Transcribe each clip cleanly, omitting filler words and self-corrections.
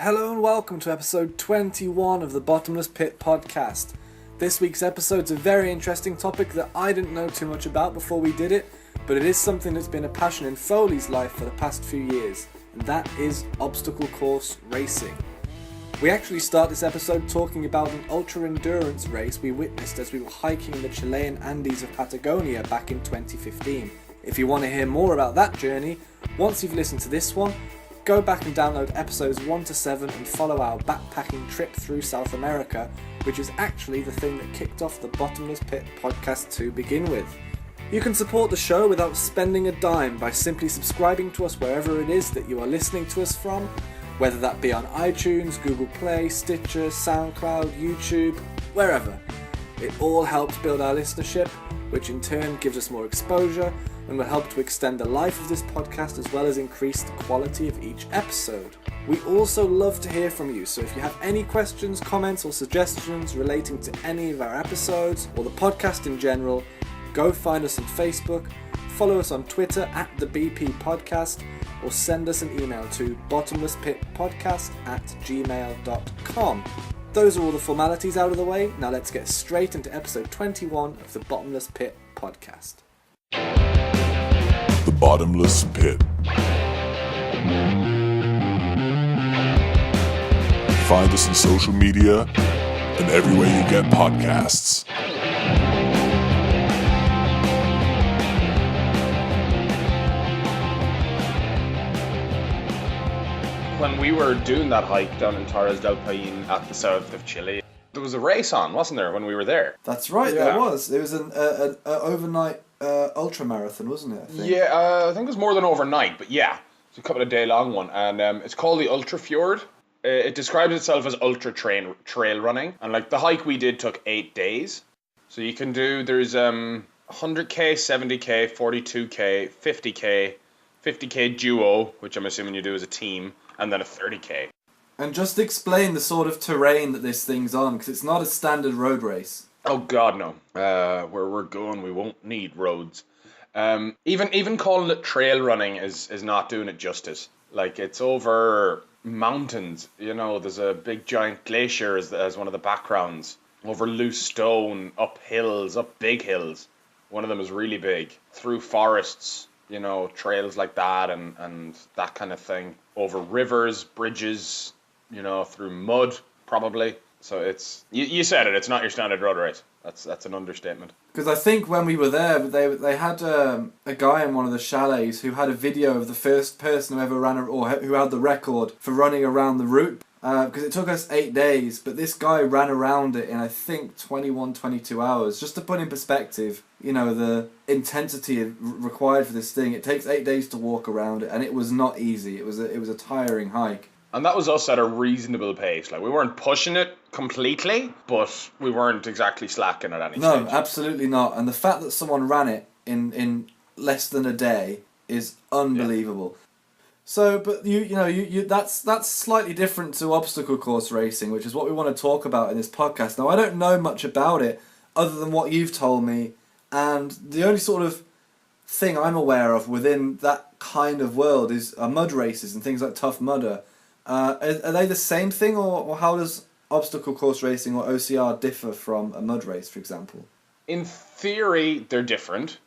Hello and welcome to episode 21 of the Bottomless Pit podcast. This week's episode's a very interesting topic that I didn't know too much about before we did it, but it is something that's been a passion in Foley's life for the past few years, and that is obstacle course racing. We actually start this episode talking about an ultra-endurance race we witnessed as we were hiking in the Chilean Andes of Patagonia back in 2015. If you want to hear more about that journey, once you've listened to this one, go back and download episodes 1 to 7 and follow our backpacking trip through South America, which is actually the thing that kicked off the Bottomless Pit podcast to begin with. You can support the show without spending a dime by simply subscribing to us wherever it is that you are listening to us from, whether that be on iTunes, Google Play, Stitcher, SoundCloud, YouTube, wherever. It all helps build our listenership, which in turn gives us more exposure and will help to extend the life of this podcast as well as increase the quality of each episode. We also love to hear from you, so if you have any questions, comments or suggestions relating to any of our episodes or the podcast in general, go find us on Facebook, follow us on Twitter at the BP Podcast, or send us an email to bottomlesspitpodcast@gmail.com. Those are all the formalities out of the way. Now let's get straight into episode 21 of the Bottomless Pit podcast. The Bottomless Pit. Find us on social media and everywhere you get podcasts. When we were doing that hike down in Torres del Paine at the south of Chile, there was a race on, wasn't there, when we were there? That's right, Yeah. there was. It was an overnight ultra marathon, wasn't it? I think. Yeah, I think it was more than overnight, but yeah, it's a couple of day long one, and it's called the Ultra Fjord. It describes itself as ultra trail running, and like the hike we did took 8 days. So you can do, there's 100k, 70k, 42k, 50k, 50k duo, which I'm assuming you do as a team, and then a 30k. And just explain the sort of terrain that this thing's on, because it's not a standard road race. Oh God, no. Where we're going, we won't need roads. Even calling it trail running is not doing it justice. Like, it's over mountains. You know, there's a big giant glacier as one of the backgrounds. Over loose stone, up hills, up big hills. One of them is really big. Through forests, you know, trails like that and that kind of thing. Over rivers, bridges, you know, through mud, probably. So it's, you said it, it's not your standard road race. That's an understatement. Because I think when we were there, they had a guy in one of the chalets who had a video of the first person who ever ran, or who had the record for running around the route. Because it took us 8 days, but this guy ran around it in, I think, 22 hours. Just to put in perspective, you know, the intensity required for this thing. It takes 8 days to walk around it, and it was not easy. It was a tiring hike. And that was us at a reasonable pace. Like, we weren't pushing it completely, but we weren't exactly slacking at any stage. No, absolutely not. And the fact that someone ran it in less than a day is unbelievable. Yeah. So, but you know, that's slightly different to obstacle course racing, which is what we want to talk about in this podcast. Now, I don't know much about it other than what you've told me, and the only sort of thing I'm aware of within that kind of world is mud races and things like Tough Mudder. Are they the same thing, or how does obstacle course racing or OCR differ from a mud race, for example? In theory, they're different.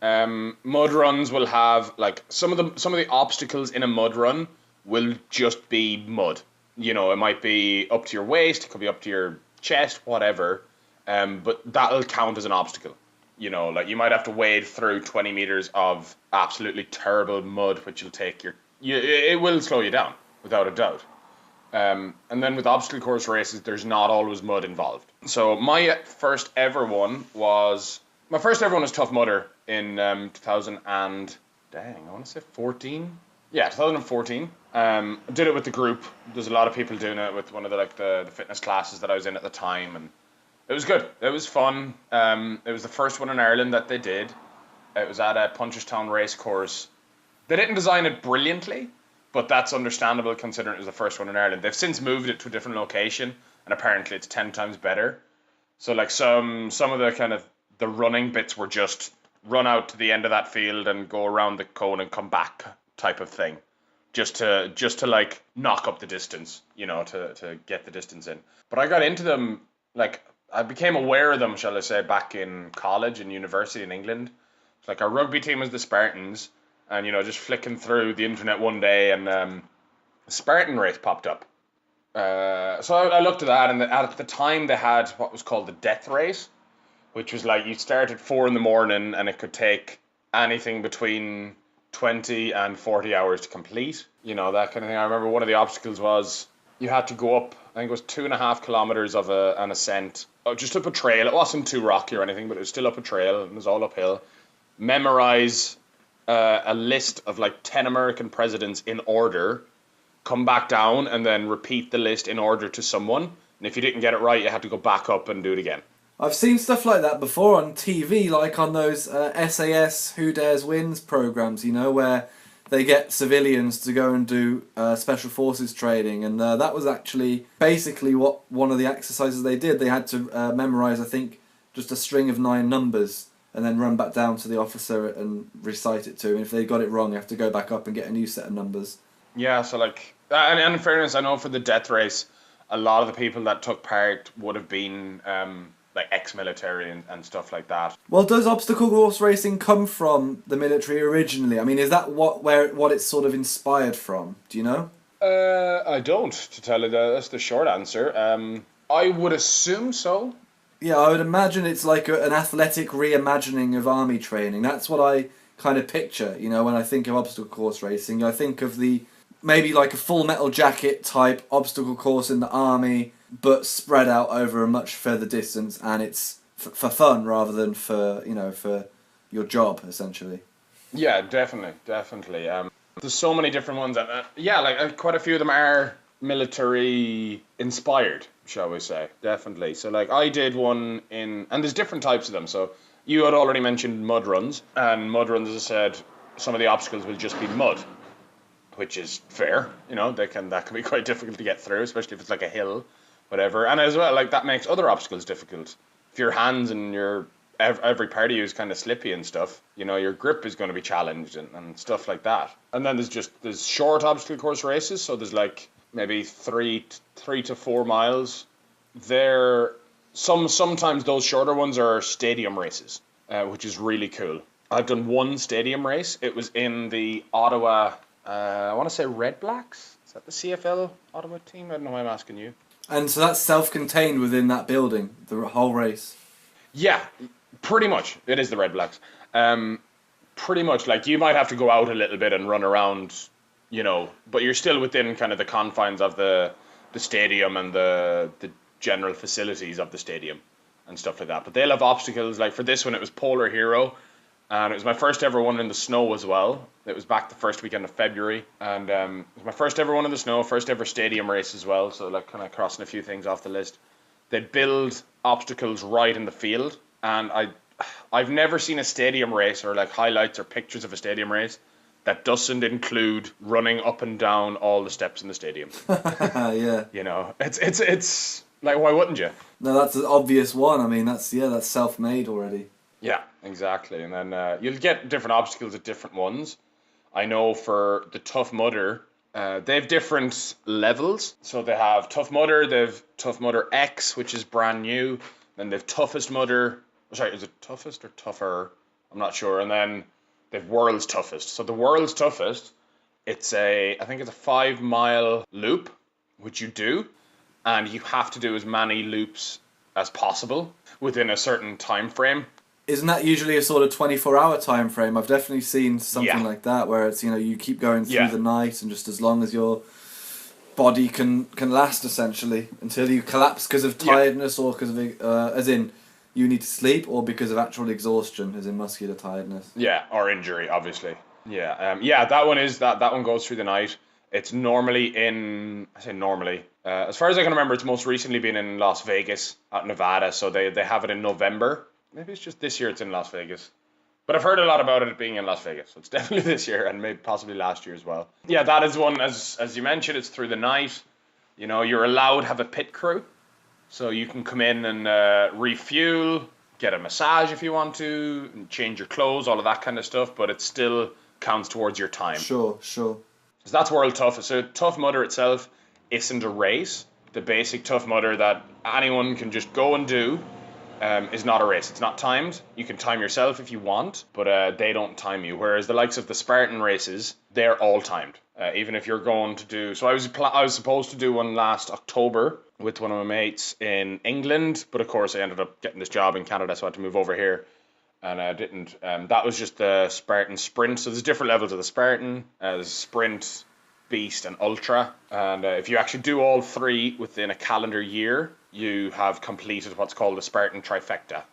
Mud runs will have, like, some of the obstacles in a mud run will just be mud. You know, it might be up to your waist, it could be up to your chest, whatever. But that'll count as an obstacle. You know, like, you might have to wade through 20 meters of absolutely terrible mud, which will take it will slow you down, without a doubt. And then with obstacle course races, there's not always mud involved. So my first ever one was Tough Mudder in 14? Yeah, 2014. Did it with the group. There's a lot of people doing it with one of the fitness classes that I was in at the time, and it was good. It was fun. It was the first one in Ireland that they did. It was at a Punchestown race course. They didn't design it brilliantly, but that's understandable considering it was the first one in Ireland. They've since moved it to a different location, and apparently it's 10 times better. So like some of the kind of the running bits were just run out to the end of that field and go around the cone and come back type of thing. just to like knock up the distance, to get the distance in. But I got into them, like I became aware of them, shall I say, back in college and university in England. It's like our rugby team was the Spartans, and just flicking through the internet one day, and a Spartan race popped up. So I looked at that, and at the time they had what was called the death race, which was like you start at 4 a.m. and it could take anything between 20 and 40 hours to complete, that kind of thing. I remember one of the obstacles was you had to go up, I think it was 2.5 kilometers of an ascent, just up a trail. It wasn't too rocky or anything, but it was still up a trail, and it was all uphill. Memorize a list of like 10 American presidents in order, come back down, and then repeat the list in order to someone. And if you didn't get it right, you had to go back up and do it again. I've seen stuff like that before on TV, like on those SAS Who Dares Wins programs, where they get civilians to go and do special forces training, and that was actually basically what one of the exercises they did. They had to memorize, I think, just a string of 9 numbers, and then run back down to the officer and recite it to him. If they got it wrong, you have to go back up and get a new set of numbers. Yeah, so like, and in fairness, I know for the death race, a lot of the people that took part would have been like ex-military and stuff like that. Well, does obstacle course racing come from the military originally? I mean, is that what it's sort of inspired from? Do you know? I don't, to tell you that's the short answer. I would assume so. Yeah, I would imagine it's like an athletic reimagining of army training. That's what I kind of picture, when I think of obstacle course racing. I think of maybe like a Full Metal Jacket type obstacle course in the army, but spread out over a much further distance, and it's for fun rather than for your job, essentially. Yeah, definitely. There's so many different ones, and quite a few of them are military inspired, shall we say? Definitely. So like I did one and there's different types of them. So you had already mentioned mud runs, and mud runs, as I said, some of the obstacles will just be mud, which is fair. That can be quite difficult to get through, especially if it's like a hill. Whatever, and as well, like that makes other obstacles difficult. If your hands and every part of you is kind of slippy and stuff, your grip is going to be challenged and stuff like that. And then there's short obstacle course races, so there's like maybe 3 to 4 miles. Sometimes those shorter ones are stadium races, which is really cool. I've done one stadium race. It was in the Ottawa, I want to say Red Blacks. Is that the CFL Ottawa team? I don't know why I'm asking you. And so that's self-contained within that building, the whole race? Yeah, pretty much. It is the Red Blacks. Pretty much, like, you might have to go out a little bit and run around, but you're still within kind of the confines of the stadium and the general facilities of the stadium and stuff like that. But they'll have obstacles. Like, for this one, it was Polar Hero, and it was my first ever one in the snow as well. It was back the first weekend of February, and it was my first ever one in the snow, first ever stadium race as well, so like kind of crossing a few things off the list. They'd build obstacles right in the field, and I've never seen a stadium race or like highlights or pictures of a stadium race that doesn't include running up and down all the steps in the stadium. Yeah. It's like, why wouldn't you? No, that's an obvious one. I mean, that's self-made already. Yeah, exactly. And then you'll get different obstacles at different ones. I know for the Tough Mudder, they have different levels. So they have Tough Mudder, they have Tough Mudder X, which is brand new. Then they have Toughest Mudder. Sorry, is it Toughest or Tougher? I'm not sure. And then they have World's Toughest. So the World's Toughest, I think it's a 5-mile loop, which you do. And you have to do as many loops as possible within a certain time frame. Isn't that usually a sort of 24-hour time frame? I've definitely seen something like that, where it's, you keep going through the night, and just as long as your body can last, essentially, until you collapse because of tiredness, or because of, as in, you need to sleep, or because of actual exhaustion, as in muscular tiredness. Yeah, or injury, obviously. Yeah, that one goes through the night. It's normally as far as I can remember, it's most recently been in Las Vegas, out in Nevada, so they have it in November. Maybe it's just this year it's in Las Vegas. But I've heard a lot about it being in Las Vegas, so it's definitely this year, and maybe possibly last year as well. Yeah, that is one, as you mentioned, it's through the night. You're allowed to have a pit crew, so you can come in and refuel, get a massage if you want to, and change your clothes, all of that kind of stuff, but it still counts towards your time. Sure. So that's World Toughest. So Tough Mudder itself isn't a race. The basic Tough Mudder that anyone can just go and do is not a race. It's not timed. You can time yourself if you want, but they don't time you. Whereas the likes of the Spartan races, they're all timed. Even if you're going to do... So I was supposed to do one last October with one of my mates in England, but of course I ended up getting this job in Canada, so I had to move over here, and I didn't. That was just the Spartan Sprint. So there's different levels of the Spartan. There's Sprint, Beast, and Ultra. And if you actually do all three within a calendar year, you have completed what's called the Spartan Trifecta.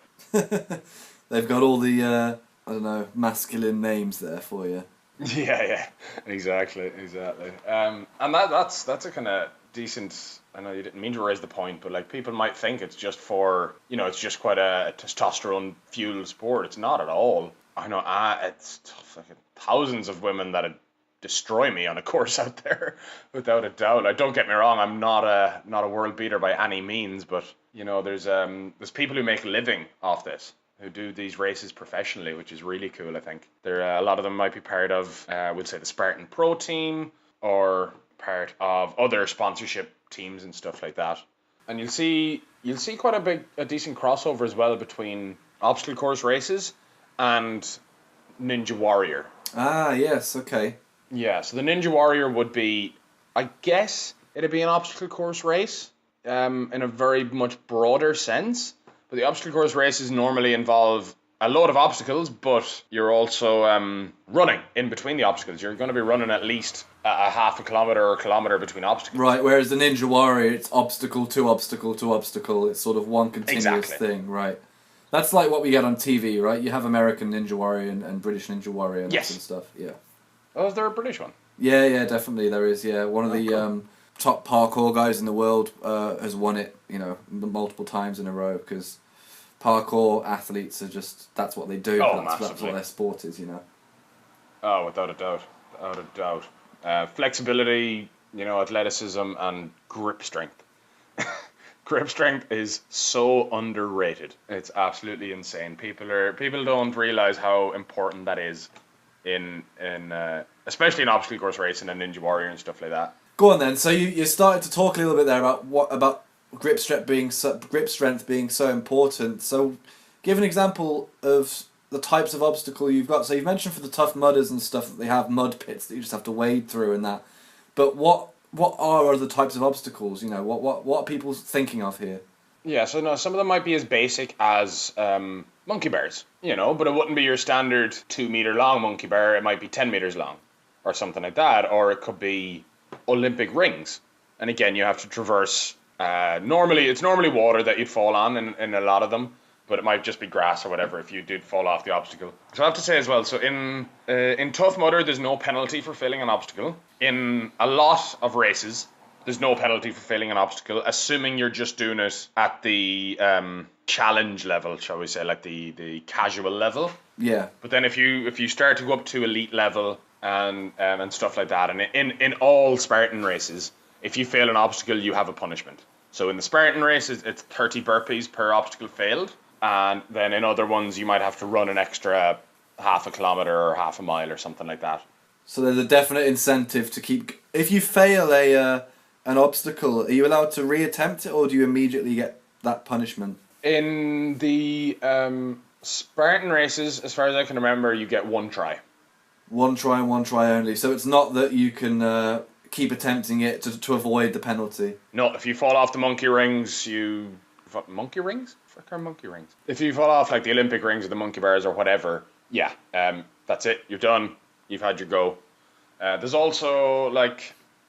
They've got all the, masculine names there for you. Yeah, exactly. And that's a kind of decent... I know you didn't mean to raise the point, but like people might think it's just for, it's just quite a testosterone fueled sport. It's not at all. I know it's fucking thousands of women that'd destroy me on a course out there, without a doubt. Like, don't get me wrong, I'm not a world beater by any means, but there's people who make a living off this, who do these races professionally, which is really cool. I think a lot of them might be part of, we'll say, the Spartan Pro team, or part of other sponsorship teams and stuff like that. And you'll see quite a decent crossover as well between obstacle course races and Ninja Warrior. Ah, yes, okay. Yeah, so the Ninja Warrior would be, I guess, it'd be an obstacle course race, in a very much broader sense. But the obstacle course races normally involve a load of obstacles, but you're also running in between the obstacles. You're going to be running at least a half a kilometre or a kilometre between obstacles. Right, whereas the Ninja Warrior, it's obstacle to obstacle to obstacle. It's sort of one continuous thing, right? That's like what we get on TV, right? You have American Ninja Warrior and British Ninja Warrior and that sort of stuff, yeah. Oh, is there a British one? Yeah, definitely there is, yeah. One of the top parkour guys in the world has won it, multiple times in a row, because parkour athletes are just, that's what they do. That's what their sport is, Oh, without a doubt. Flexibility, athleticism, and grip strength. Grip strength is so underrated. It's absolutely insane. People don't realize how important that is in especially in obstacle course racing and Ninja Warrior and stuff like that. Go on then. So you started to talk a little bit there about grip strength being so important. So give an example of the types of obstacle you've got. So you've mentioned for the Tough Mudders and stuff that they have mud pits that you just have to wade through and that. But what are other types of obstacles? What are people thinking of here? Yeah, so no, some of them might be as basic as monkey bars, but it wouldn't be your standard 2 meter long monkey bar. It might be 10 meters long or something like that. Or it could be Olympic rings. And again, you have to traverse, it's normally water that you'd fall on in a lot of them, but it might just be grass or whatever if you did fall off the obstacle. So I have to say as well, so in Tough Mudder, there's no penalty for failing an obstacle. In a lot of races, there's no penalty for failing an obstacle, assuming you're just doing it at the challenge level, shall we say, like the casual level. Yeah. But then if you start to go up to elite level and stuff like that, and in all Spartan races, if you fail an obstacle, you have a punishment. So in the Spartan races, it's 30 burpees per obstacle failed, and then in other ones, you might have to run an extra half a kilometre or half a mile or something like that. So there's a definite incentive to keep... If you fail an obstacle, are you allowed to reattempt it, or do you immediately get that punishment? In the Spartan races, as far as I can remember, you get one try. One try and one try only. So it's not that you can keep attempting it to avoid the penalty. No, if you fall off the monkey rings, monkey rings? Frick are monkey rings. If you fall off like the Olympic rings or the monkey bars or whatever, yeah, that's it. You're done. You've had your go. There's also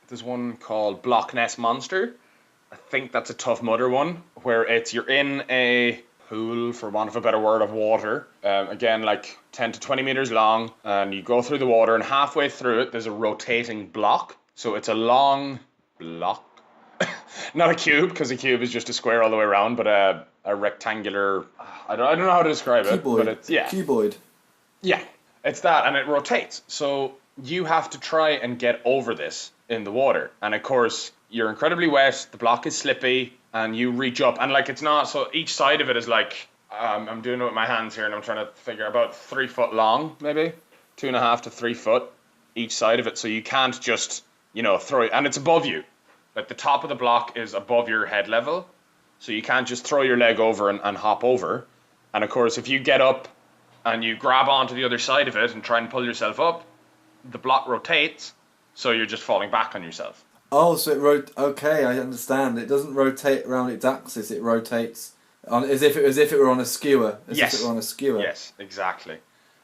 there's one called Block Ness Monster. I think that's a Tough Mudder one, where you're in a pool, for want of a better word, of water. Again, 10 to 20 meters long, and you go through the water, and halfway through it, there's a rotating block. So it's a long block. Not a cube, because a cube is just a square all the way around, but a rectangular... I don't know how to describe it, but it's... Yeah. Cuboid. Yeah, it's that, and it rotates. So you have to try and get over this in the water. And of course, you're incredibly wet, the block is slippy, and you reach up. And it's not... So each side of it is I'm doing it with my hands here, and I'm trying to figure about 3 foot long, maybe. 2.5 to 3 foot. each side of it, so you can't just, throw it. And it's above you. Like the top of the block is above your head level, so you can't just throw your leg over and hop over. And of course, if you get up and you grab onto the other side of it and try and pull yourself up, the block rotates, so you're just falling back on yourself. Oh, so okay, I understand. It doesn't rotate around its axis, it rotates as if it were on a skewer. Yes. If it were on a skewer. Yes, exactly.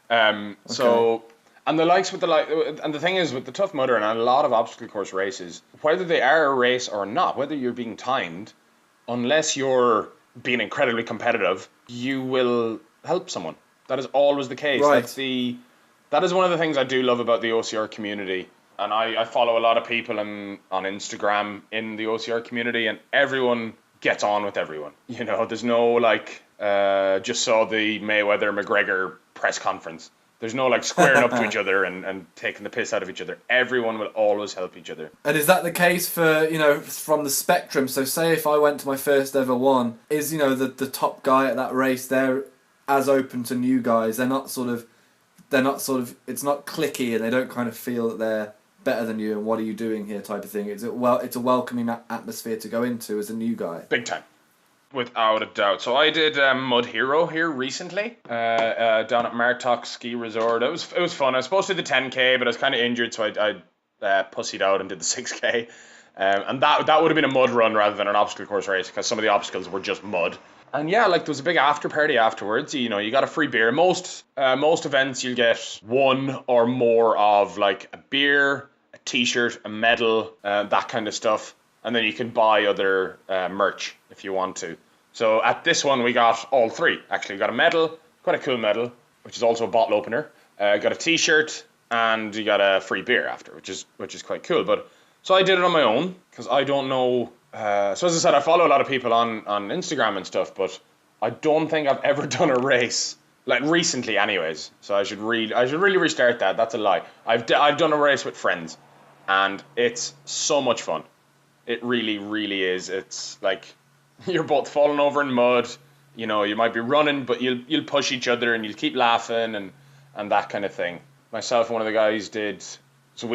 So, and the thing is with the Tough Mudder and a lot of obstacle course races, whether they are a race or not, whether you're being timed, unless you're being incredibly competitive, you will help someone. That is always the case. Right. That is one of the things I do love about the OCR community. And I follow a lot of people on Instagram in the OCR community, and everyone gets on with everyone. There's no just saw the Mayweather-McGregor press conference. There's no squaring up to each other and taking the piss out of each other. Everyone will always help each other. And is that the case for, from the spectrum? So say if I went to my first ever one, is, the top guy at that race, they're as open to new guys. They're not sort of, it's not cliquey and they don't kind of feel that they're better than you and what are you doing here type of thing. It's a welcoming atmosphere to go into as a new guy. Big time. Without a doubt. So I did Mud Hero here recently, down at Martok Ski Resort. It was fun. I was supposed to do the 10K, but I was kind of injured, so I pussied out and did the 6K. And that would have been a mud run rather than an obstacle course race, because some of the obstacles were just mud. And yeah, there was a big after party afterwards. You got a free beer. Most events you'll get one or more of a beer, a t-shirt, a medal, that kind of stuff. And then you can buy other merch if you want to. So at this one, we got all three. Actually, we got a medal, quite a cool medal, which is also a bottle opener. Got a t-shirt, and you got a free beer after, which is quite cool. But so I did it on my own, because I don't know. So as I said, I follow a lot of people on Instagram and stuff, but I don't think I've ever done a race, recently anyways. So I should really restart that. That's a lie. I've done a race with friends, and it's so much fun. It really, really is. It's you're both falling over in mud. You might be running, but you'll push each other and you'll keep laughing and that kind of thing. Myself and one of the guys did. So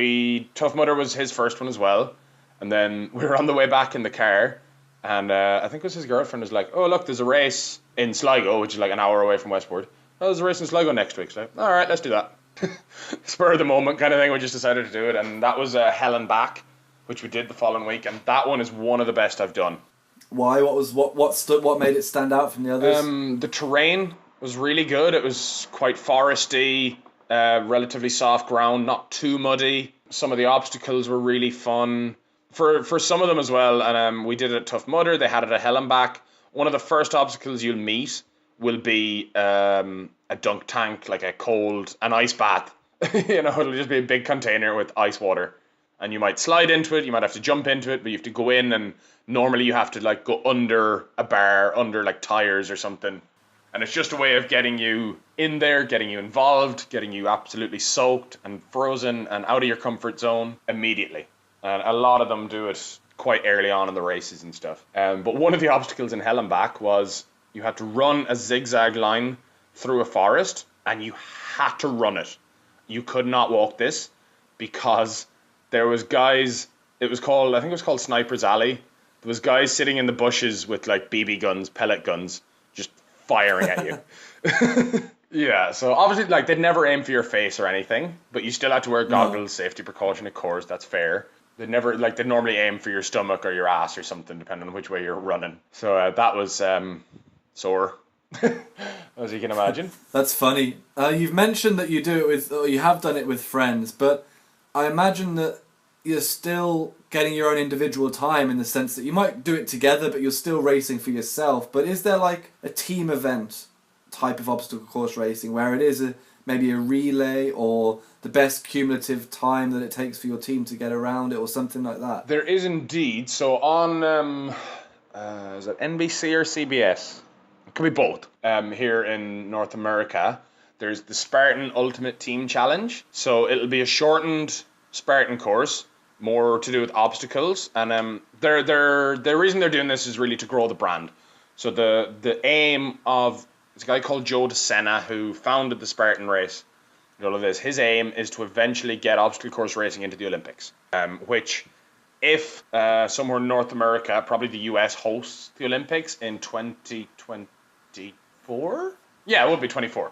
Tough Mudder was his first one as well. And then we were on the way back in the car, and I think it was his girlfriend was like, "Oh, look, there's a race in Sligo, which is an hour away from Westport. Oh, there's a race in Sligo next week." So all right, let's do that. Spur of the moment kind of thing. We just decided to do it, and that was Hell and Back, which we did the following week, and that one is one of the best I've done. Why? What made it stand out from the others? The terrain was really good. It was quite foresty, relatively soft ground, not too muddy. Some of the obstacles were really fun for some of them as well. And we did it at Tough Mudder. They had it at Hell and Back. One of the first obstacles you'll meet will be a dunk tank, an ice bath. It'll just be a big container with ice water. And you might slide into it, you might have to jump into it, but you have to go in, and normally you have to go under a bar, under tires or something. And it's just a way of getting you in there, getting you involved, getting you absolutely soaked and frozen and out of your comfort zone immediately. And a lot of them do it quite early on in the races and stuff. But one of the obstacles in Hell and Back was you had to run a zigzag line through a forest, and you had to run it. You could not walk this, because there was guys, I think it was called Sniper's Alley. There was guys sitting in the bushes with BB guns, pellet guns, just firing at you. Yeah, so obviously they'd never aim for your face or anything, but you still had to wear goggles, safety precaution, of course, that's fair. They'd normally aim for your stomach or your ass or something, depending on which way you're running. So that was sore, as you can imagine. That's funny. You've mentioned that you have done it with friends, but I imagine that you're still getting your own individual time, in the sense that you might do it together, but you're still racing for yourself. But is there a team event type of obstacle course racing where it is maybe a relay, or the best cumulative time that it takes for your team to get around it, or something like that? There is indeed. So on is it NBC or CBS? It could be both. Here in North America, there's the Spartan Ultimate Team Challenge. So it'll be a shortened Spartan course, more to do with obstacles. And the reason they're doing this is really to grow the brand. So the aim of, there's a guy called Joe DeSena who founded the Spartan race. all of this. His aim is to eventually get obstacle course racing into the Olympics, which, if somewhere in North America, probably the US hosts the Olympics in 2024. Yeah, it will be 24.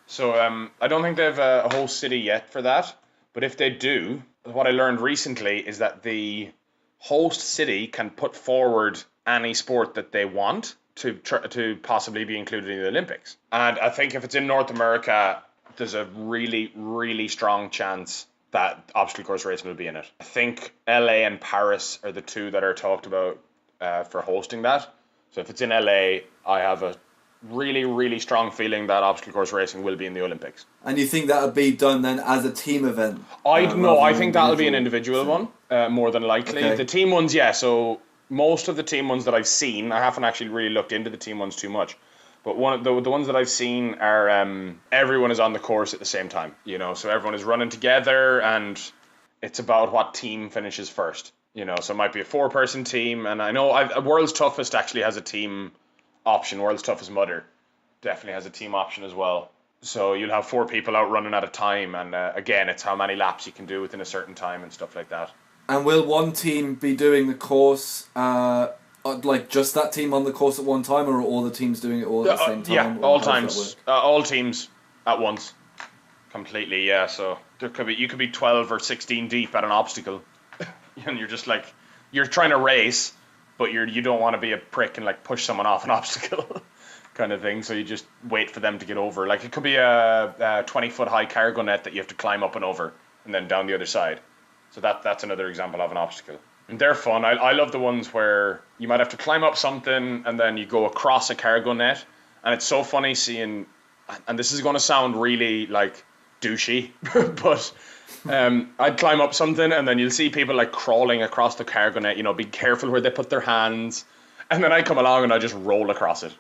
So I don't think they have a host city yet for that. But if they do, what I learned recently is that the host city can put forward any sport that they want to possibly be included in the Olympics. And I think if it's in North America, there's a really, really strong chance that obstacle course racing will be in it. I think LA and Paris are the two that are talked about for hosting that. So if it's in LA, I have a really, really strong feeling that obstacle course racing will be in the Olympics. And you think that would be done then as a team event? I think that'll be an individual one, more than likely. Okay. The team ones, yeah. So most of the team ones that I've seen, I haven't actually really looked into the team ones too much, but one of the ones that I've seen are everyone is on the course at the same time. So everyone is running together, and it's about what team finishes first. So it might be a 4-person team, and I know World's Toughest actually has a team option. World's Toughest Mudder definitely has a team option as well. So you'll have 4 people out running at a time, and again, it's how many laps you can do within a certain time and stuff like that. And will one team be doing the course, like just that team on the course at one time, or are all the teams doing it all at the same time? Yeah, all times, all teams at once, completely. Yeah, so you could be 12 or 16 deep at an obstacle, and you're just like, you're trying to race, but you don't want to be a prick and like push someone off an obstacle kind of thing. So you just wait for them to get over. Like it could be a 20-foot high cargo net that you have to climb up and over and then down the other side. So that's another example of an obstacle. And they're fun. I love the ones where you might have to climb up something and then you go across a cargo net. And it's so funny seeing, and this is going to sound really like douchey, but I'd climb up something and then you'll see people like crawling across the cargo net, be careful where they put their hands. And then I come along and I just roll across it.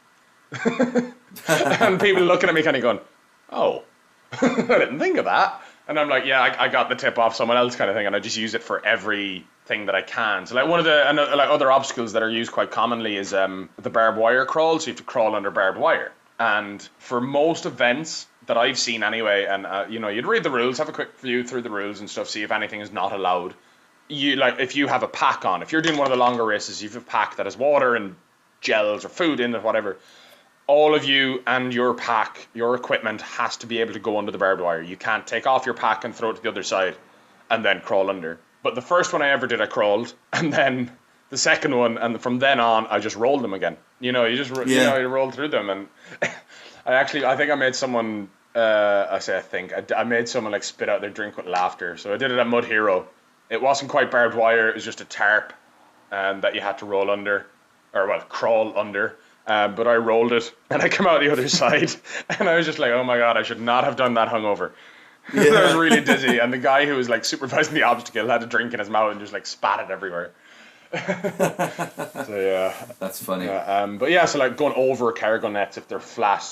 And people looking at me kind of going, oh, I didn't think of that. And I'm like, yeah, I got the tip off someone else kind of thing. And I just use it for everything that I can. So like one of the other obstacles that are used quite commonly is the barbed wire crawl. So you have to crawl under barbed wire. And for most events that I've seen anyway, and you'd read the rules, have a quick view through the rules and stuff, see if anything is not allowed. If you have a pack on, if you're doing one of the longer races, you have a pack that has water and gels or food in it, whatever. All of you and your pack, your equipment has to be able to go under the barbed wire. You can't take off your pack and throw it to the other side and then crawl under. But the first one I ever did, I crawled, and then the second one, and from then on, I just rolled them again. You roll through them, and I think I made someone. I made someone like spit out their drink with laughter. So I did it at Mud Hero. It wasn't quite barbed wire; it was just a tarp, that you had to roll under, crawl under. But I rolled it, and I come out the other side, and I was just like, oh my god, I should not have done that hungover. Yeah. I was really dizzy, and the guy who was like supervising the obstacle had a drink in his mouth and just like spat it everywhere. So yeah, that's funny. But yeah, so like going over cargo nets, if they're flat,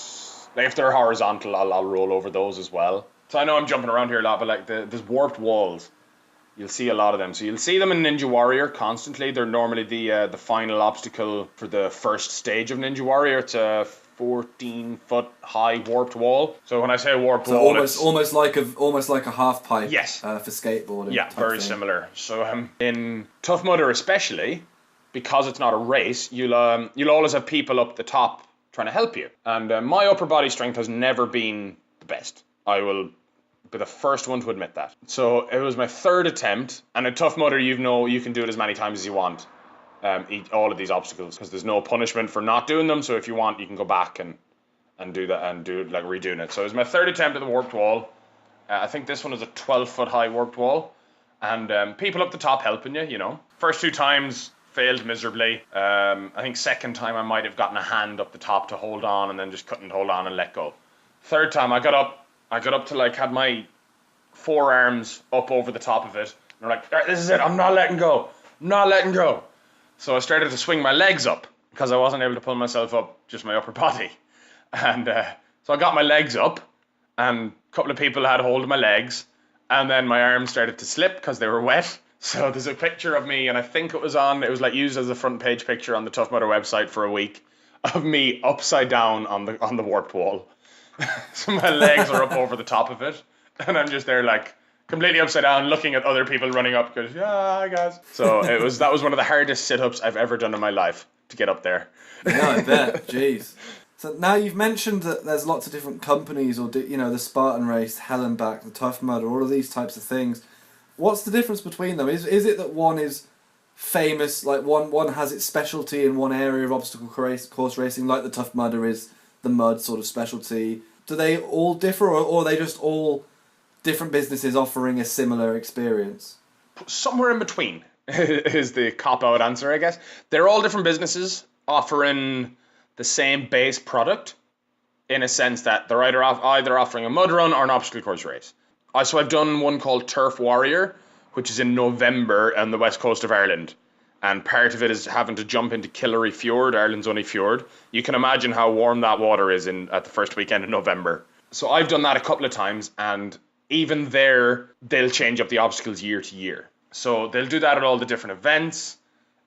like if they're horizontal, I'll roll over those as well. So I know I'm jumping around here a lot, but like there's warped walls. You'll see a lot of them. So you'll see them in Ninja Warrior constantly. They're normally the final obstacle for the first stage of Ninja Warrior. It's a 14-foot high warped wall. So when I say warped wall, almost like a half pipe. Yes. For skateboarding. Yeah, very similar. So in Tough Mudder especially, because it's not a race, you'll always have people up the top trying to help you. And my upper body strength has never been the best. I will be the first one to admit that. So it was my third attempt, and in Tough Mudder, you can do it as many times as you want. All of these obstacles, because there's no punishment for not doing them. So if you want, you can go back and do that and do like redoing it. So it was my third attempt at the warped wall. I think this one is a 12-foot high warped wall, and people up the top helping you. First 2 times failed miserably. I think second time I might have gotten a hand up the top to hold on, and then just couldn't hold on and let go. Third time I got up to like had my forearms up over the top of it. And I'm like, this is it. I'm not letting go. So I started to swing my legs up because I wasn't able to pull myself up, just my upper body. And so I got my legs up, and a couple of people had hold of my legs, and then my arms started to slip because they were wet. So there's a picture of me, and I think it was like used as a front page picture on the Tough Mudder website for a week, of me upside down on the warped wall. So my legs are up over the top of it, and I'm just there like completely upside down, looking at other people running up. Because hi guys. So that was one of the hardest sit-ups I've ever done in my life to get up there. Yeah, I bet. Jeez. So now you've mentioned that there's lots of different companies, or the Spartan Race, Hell and Back, the Tough Mudder, all of these types of things. What's the difference between them? Is it that one is famous, like one has its specialty in one area of obstacle course racing, like the Tough Mudder is the mud sort of specialty? Do they all differ, or are they just all different businesses offering a similar experience? Somewhere in between is the cop-out answer, I guess. They're all different businesses offering the same base product, in a sense that they're either offering a mud run or an obstacle course race. So I've done one called Turf Warrior, which is in November on the west coast of Ireland. And part of it is having to jump into Killary Fjord, Ireland's only fjord. You can imagine how warm that water is at the first weekend in November. So I've done that a couple of times, and even there, they'll change up the obstacles year to year. So they'll do that at all the different events.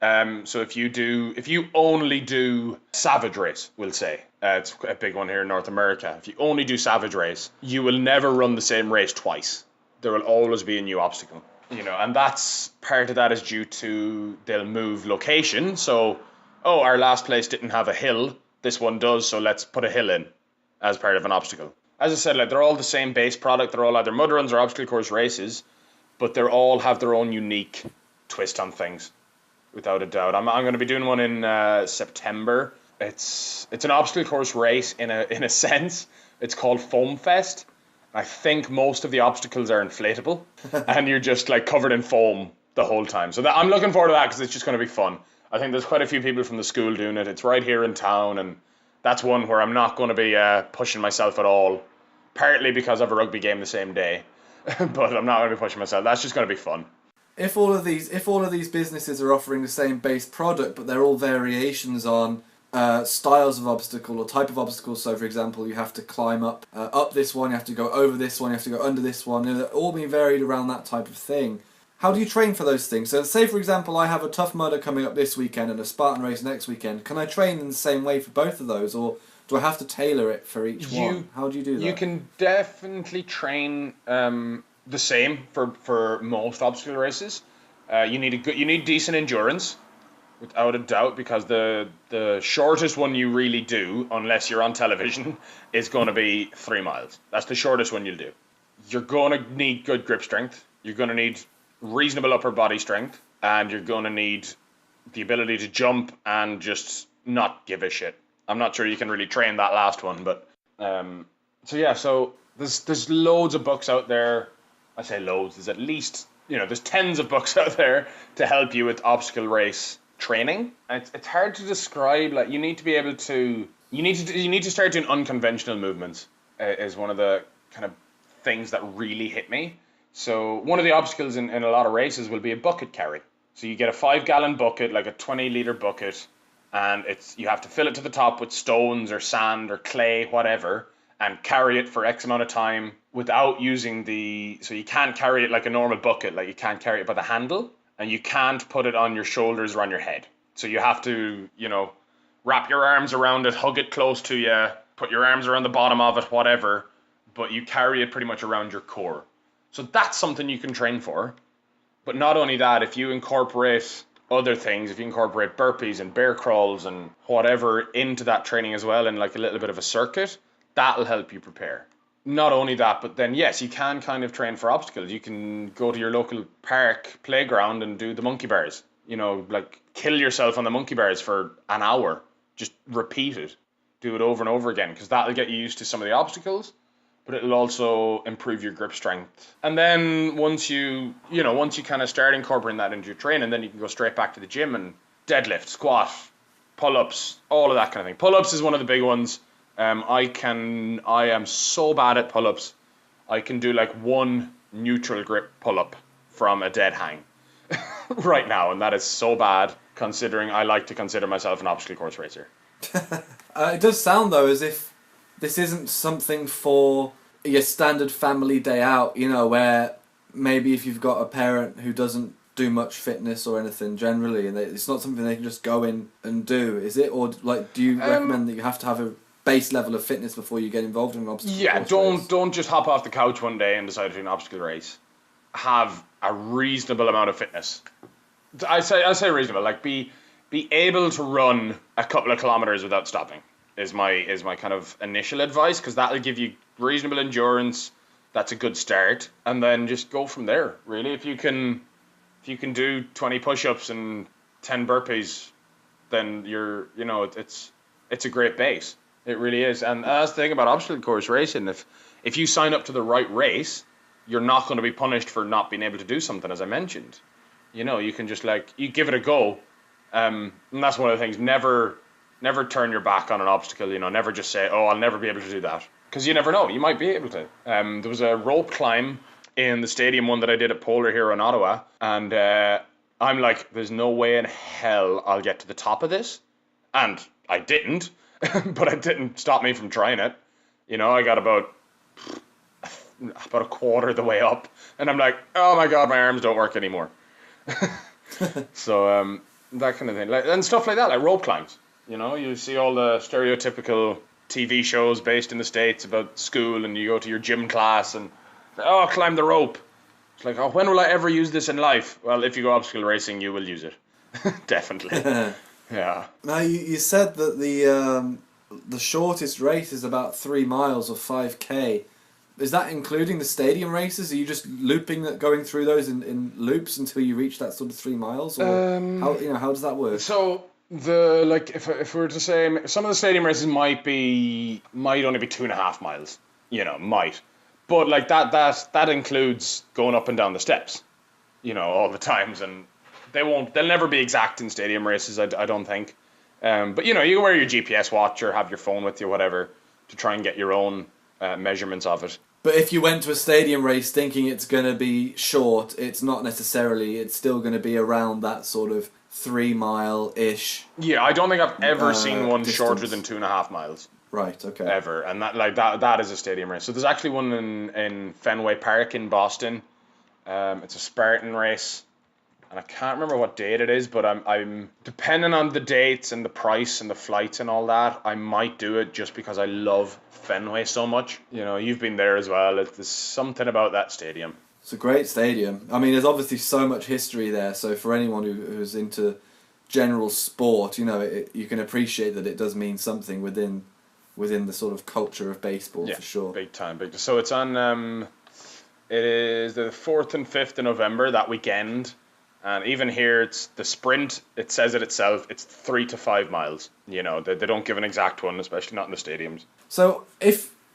So if you only do Savage Race, we'll say, it's a big one here in North America. If you only do Savage Race, you will never run the same race twice. There will always be a new obstacle, and that's part of that is due to they'll move location. So, our last place didn't have a hill. This one does, so let's put a hill in as part of an obstacle. As I said, like they're all the same base product. They're all either mud runs or obstacle course races, but they all have their own unique twist on things. Without a doubt, I'm going to be doing one in September. It's an obstacle course race in a sense. It's called Foam Fest. I think most of the obstacles are inflatable, and you're just like covered in foam the whole time. So I'm looking forward to that because it's just going to be fun. I think there's quite a few people from the school doing it. It's right here in town, and that's one where I'm not going to be pushing myself at all. Partly because I have a rugby game the same day, but I'm not going to be pushing myself. That's just going to be fun. If all of these businesses are offering the same base product, but they're all variations on styles of obstacle or type of obstacle. So, for example, you have to climb up this one, you have to go over this one, you have to go under this one. They're all being varied around that type of thing. How do you train for those things? So, say for example, I have a Tough Mudder coming up this weekend and a Spartan Race next weekend. Can I train in the same way for both of those, or do I have to tailor it for each one? How do you do that? You can definitely train the same for most obstacle races. You need decent endurance, without a doubt, because the shortest one you really do, unless you're on television, is going to be 3 miles. That's the shortest one you'll do. You're going to need good grip strength. You're going to need reasonable upper body strength, and you're going to need the ability to jump and just not give a shit. I'm not sure you can really train that last one, but so there's loads of books out there. I say loads. There's at least there's tens of books out there to help you with obstacle race training. It's hard to describe. Like you need to start doing unconventional movements. Is one of the kind of things that really hit me. So one of the obstacles in a lot of races will be a bucket carry. So you get a 5-gallon bucket, like a 20-liter bucket, and you have to fill it to the top with stones or sand or clay, whatever, and carry it for X amount of time without using so you can't carry it like a normal bucket, like you can't carry it by the handle, and you can't put it on your shoulders or on your head. So you have to, wrap your arms around it, hug it close to you, put your arms around the bottom of it, whatever, but you carry it pretty much around your core. So that's something you can train for. But not only that, if you incorporate other things, if you incorporate burpees and bear crawls and whatever into that training as well, and like a little bit of a circuit, that'll help you prepare. Not only that, but then yes, you can kind of train for obstacles. You can go to your local park playground and do the monkey bars. Like kill yourself on the monkey bars for an hour. Just repeat it. Do it over and over again, because that'll get you used to some of the obstacles, but it'll also improve your grip strength. And then once you kind of start incorporating that into your training, then you can go straight back to the gym and deadlift, squat, pull-ups, all of that kind of thing. Pull-ups is one of the big ones. I am so bad at pull-ups. I can do like one neutral grip pull-up from a dead hang right now, and that is so bad considering I like to consider myself an obstacle course racer. It does sound though as if this isn't something for your standard family day out, where maybe if you've got a parent who doesn't do much fitness or anything generally, and it's not something they can just go in and do, is it? Or like, do you recommend that you have to have base level of fitness before you get involved in an obstacle course race. Don't just hop off the couch one day and decide to do an obstacle race. Have a reasonable amount of fitness. I say reasonable. Like be able to run a couple of kilometers without stopping is my kind of initial advice, because that'll give you reasonable endurance. That's a good start, and then just go from there. Really, if you can do 20 push-ups and 10 burpees, then it's a great base. It really is. And that's the thing about obstacle course racing. If you sign up to the right race, you're not going to be punished for not being able to do something, as I mentioned. You can just you give it a go. And that's one of the things. Never turn your back on an obstacle. Never just say, "Oh, I'll never be able to do that," because you never know. You might be able to. There was a rope climb in the stadium one that I did at Polar here in Ottawa, and I'm like, "There's no way in hell I'll get to the top of this," and I didn't. But it didn't stop me from trying it. I got about a quarter of the way up, and I'm like, "Oh my god, my arms don't work anymore." So that kind of thing, and stuff like that, like rope climbs. You see all the stereotypical TV shows based in the States about school, and you go to your gym class and climb the rope. It's like, when will I ever use this in life? Well, if you go obstacle racing, you will use it. Definitely. Yeah. Now you said that the shortest race is about 3 miles or 5K. Is that including the stadium races? Are you just going through those in loops until you reach that sort of 3 miles, or how does that work? So if we were to say, some of the stadium races might only be 2.5 miles. Might, but that includes going up and down the steps. All the times, and they'll never be exact in stadium races. I don't think. But you can wear your GPS watch or have your phone with you, whatever, to try and get your own measurements of it. But if you went to a stadium race thinking it's going to be short, it's not necessarily. It's still going to be around that sort of 3 mile-ish. Yeah, I don't think I've ever seen one distance. shorter than 2.5 miles. Right. Okay. Ever, and that is a stadium race. So there's actually one in Fenway Park in Boston. It's a Spartan race. And I can't remember what date it is, but I'm depending on the dates and the price and the flights and all that, I might do it just because I love Fenway so much. You've been there as well. There's something about that stadium. It's a great stadium. I mean, there's obviously so much history there. So for anyone who's into general sport, you can appreciate that it does mean something within the sort of culture of baseball, for sure. Big time. So it's on. It is the 4th and 5th of November, that weekend. And even here, it's the sprint. It says it itself. It's 3 to 5 miles. They don't give an exact one, especially not in the stadiums. So,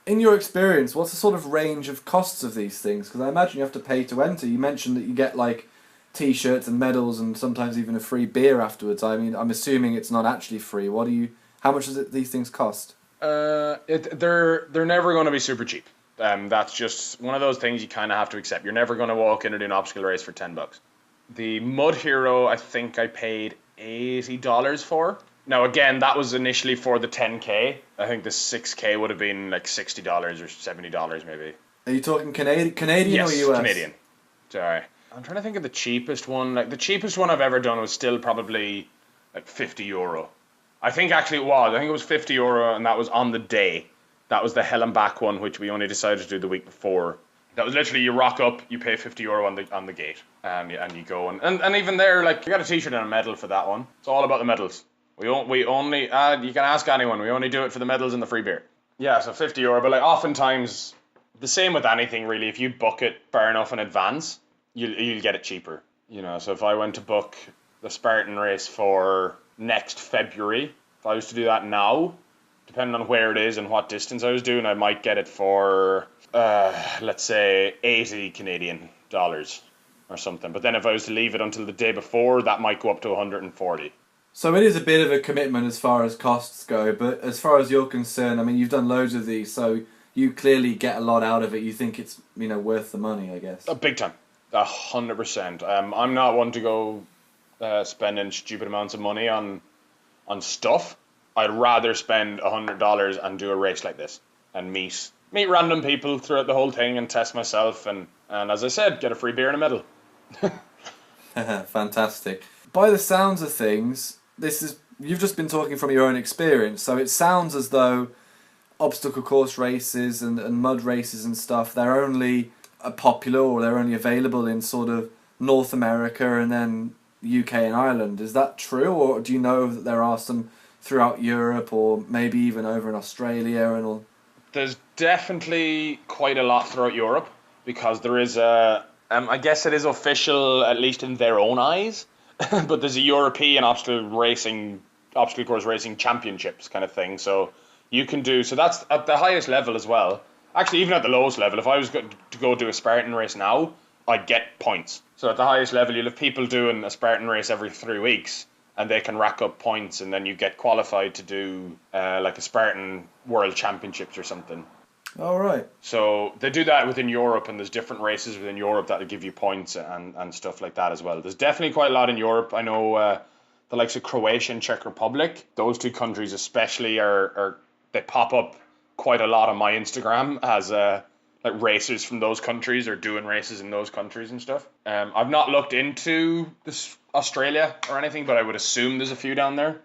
in your experience, what's the sort of range of costs of these things? Because I imagine you have to pay to enter. You mentioned that you get T-shirts and medals and sometimes even a free beer afterwards. I mean, I'm assuming it's not actually free. How much does these things cost? They're never going to be super cheap. That's just one of those things you kind of have to accept. You're never going to walk in and do an obstacle race for $10. The Mud Hero, I think I paid $80 for. Now, again, that was initially for the 10K. I think the 6K would have been $60 or $70 maybe. Are you talking Canadian yes, or US? Canadian. Sorry. I'm trying to think of the cheapest one. The cheapest one I've ever done was still probably €50. I think actually it was. I think it was €50, and that was on the day. That was the hell and back one, which we only decided to do the week before. That was literally, you rock up, you pay €50 on the gate, and you go. And even there, you got a T-shirt and a medal for that one. It's all about the medals. We only you can ask anyone, we only do it for the medals and the free beer. Yeah, so €50, but oftentimes, the same with anything really, if you book it far enough in advance, you'll get it cheaper. So if I went to book the Spartan race for next February, if I was to do that now, depending on where it is and what distance I was doing, I might get it for, let's say, 80 Canadian dollars or something. But then if I was to leave it until the day before, that might go up to 140. So it is a bit of a commitment as far as costs go, but as far as you're concerned, I mean, you've done loads of these, so you clearly get a lot out of it. You think it's, worth the money, I guess. Big time. 100%. I'm not one to go spending stupid amounts of money on stuff. I'd rather spend $100 and do a race like this and meet random people throughout the whole thing and test myself and as I said, get a free beer and a medal. Fantastic. By the sounds of things, you've just been talking from your own experience, so it sounds as though obstacle course races and mud races and stuff, they're only popular, or they're only available in sort of North America and then UK and Ireland. Is that true, or do you know that there are some throughout Europe, or maybe even over in Australia and all? There's definitely quite a lot throughout Europe, because there is I guess it is official, at least in their own eyes, but there's a European obstacle course racing championships kind of thing. So you can do, so that's at the highest level as well. Actually, even at the lowest level, if I was to go do a Spartan race now, I'd get points. So at the highest level, you'll have people doing a Spartan race every 3 weeks, and they can rack up points, and then you get qualified to do like a Spartan World Championships or something. All right. So they do that within Europe, and there's different races within Europe that will give you points and stuff like that as well. There's definitely quite a lot in Europe. I know the likes of Croatia and Czech Republic, those two countries especially are they pop up quite a lot on my Instagram as like racers from those countries or doing races in those countries and stuff. I've not looked into this Australia or anything, but I would assume there's a few down there.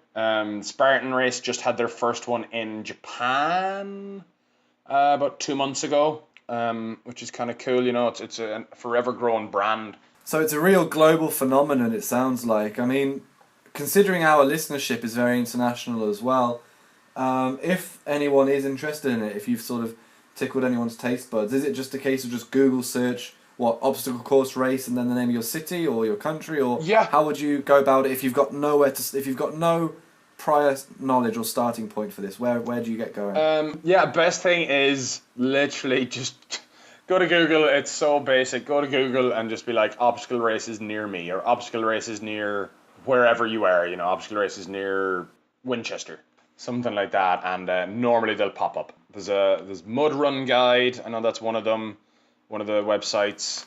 Spartan Race just had their first one in Japan about 2 months ago, which is kind of cool. You know, it's a forever growing brand. So it's a real global phenomenon, it sounds like. I mean, considering our listenership is very international as well, if anyone is interested in it, if you've sort of tickled anyone's taste buds, is it just a case of just Google search obstacle course race and then the name of your city or your country, or how would you go about it if you've got if you've got no prior knowledge or starting point for this? Where do you get going? Best thing is literally just go to Google. It's so basic. Go to Google and just be like obstacle races near me, or obstacle races near wherever you are. You know, obstacle races near Winchester, something like that, and normally they'll pop up. There's Mud Run Guide. I know that's one of them. One of the websites,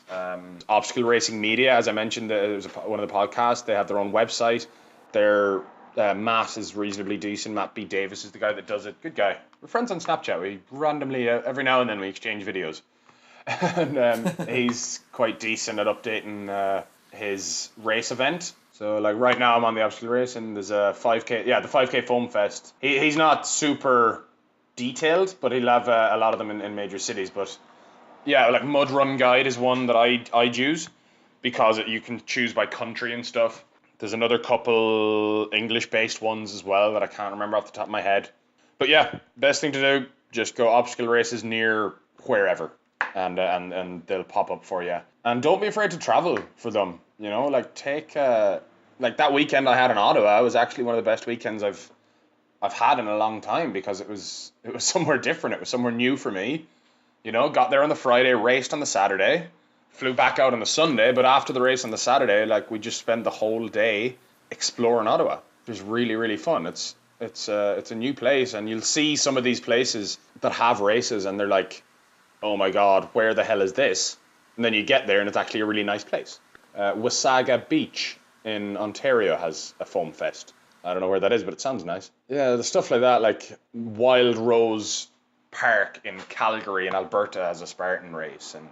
Obstacle Racing Media, as I mentioned, it was one of the podcasts. They have their own website. Their Matt is reasonably decent. Matt B. Davis is the guy that does it. Good guy. We're friends on Snapchat. We randomly, every now and then, we exchange videos. And he's quite decent at updating his race event. So, like, right now I'm on the obstacle race, and there's a 5K. Yeah, the 5K Foam Fest. He's not super detailed, but he'll have a lot of them in major cities. But yeah, like Mud Run Guide is one that I'd use, because you can choose by country and stuff. There's another couple English-based ones as well that I can't remember off the top of my head. But yeah, best thing to do, just go obstacle races near wherever, and they'll pop up for you. And don't be afraid to travel for them. You know, like take like that weekend I had in Ottawa was actually one of the best weekends I've had in a long time, because it was somewhere different. It was somewhere new for me. You know, got there on the Friday, raced on the Saturday, flew back out on the Sunday, but after the race on the Saturday, like, we just spent the whole day exploring Ottawa. It was really, really fun. It's a new place, and you'll see some of these places that have races, and they're like, oh my God, where the hell is this? And then you get there, and it's actually a really nice place. Wasaga Beach in Ontario has a foam fest. I don't know where that is, but it sounds nice. Yeah, the stuff like that, like Wild Rose Park in Calgary in Alberta has a Spartan race, and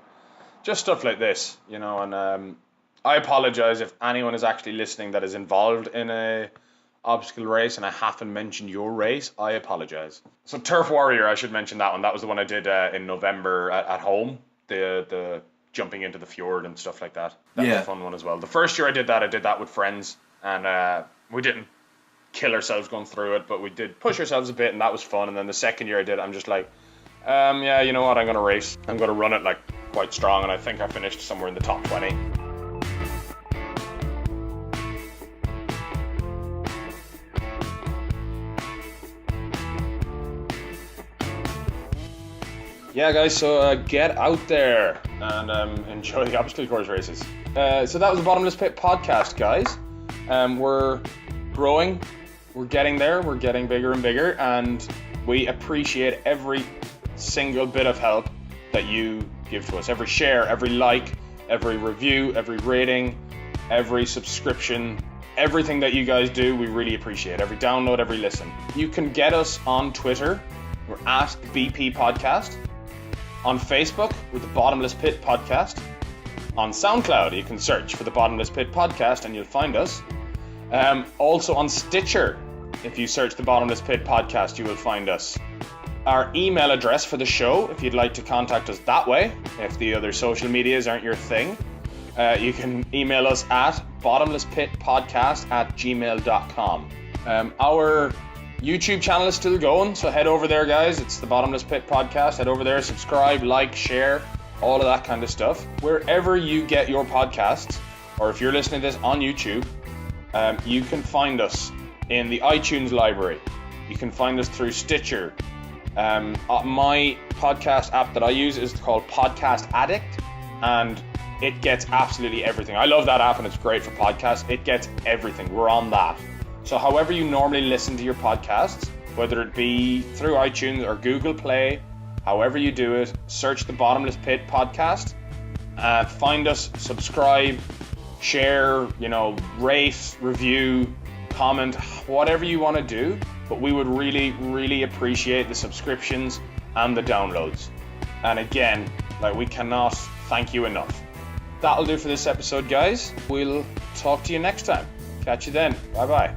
just stuff like this, you know. And I apologize if anyone is actually listening that is involved in a obstacle race and I haven't mentioned your race. I apologize. So Turf Warrior, I should mention that one. That was the one I did in November at home, the jumping into the fjord and stuff like that. That was a fun one as well. The first year I did that with friends, and we didn't kill ourselves going through it, but we did push ourselves a bit, and that was fun. And then the second year I did it, I'm just like, yeah, you know what, I'm going to race. I'm going to run it like quite strong, and I think I finished somewhere in the top 20. Yeah, guys, so get out there and enjoy the obstacle course races. So that was the Bottomless Pit podcast, guys. We're growing. We're getting there. We're getting bigger and bigger, and we appreciate every single bit of help that you give to us. Every share, every like, every review, every rating, every subscription, everything that you guys do, we really appreciate. Every download, every listen. You can get us on Twitter. We're at the BP Podcast. On Facebook, we're the Bottomless Pit Podcast. On SoundCloud, you can search for the Bottomless Pit Podcast and you'll find us. Also on Stitcher, if you search the Bottomless Pit Podcast, you will find us. our email address for the show if you'd like to contact us that way, if the other social medias aren't your thing. You can email us at bottomlesspitpodcast@gmail.com. Our YouTube channel is still going, so head over there, guys. It's the Bottomless Pit Podcast. Head over there, subscribe, like, share, all of that kind of stuff. Wherever you get your podcasts, or if you're listening to this on YouTube, you can find us in the iTunes library. You can find us through Stitcher. My podcast app that I use is called Podcast Addict, and it gets absolutely everything. I love that app, and it's great for podcasts. It gets everything. We're on that. So however you normally listen to your podcasts, whether it be through iTunes or Google Play, however you do it, search the Bottomless Pit Podcast, find us, subscribe, share, rate, review, comment, whatever you want to do. But we would really, really appreciate the subscriptions and the downloads. And again, we cannot thank you enough. That'll do for this episode, guys. We'll talk to you next time. Catch you then. Bye-bye.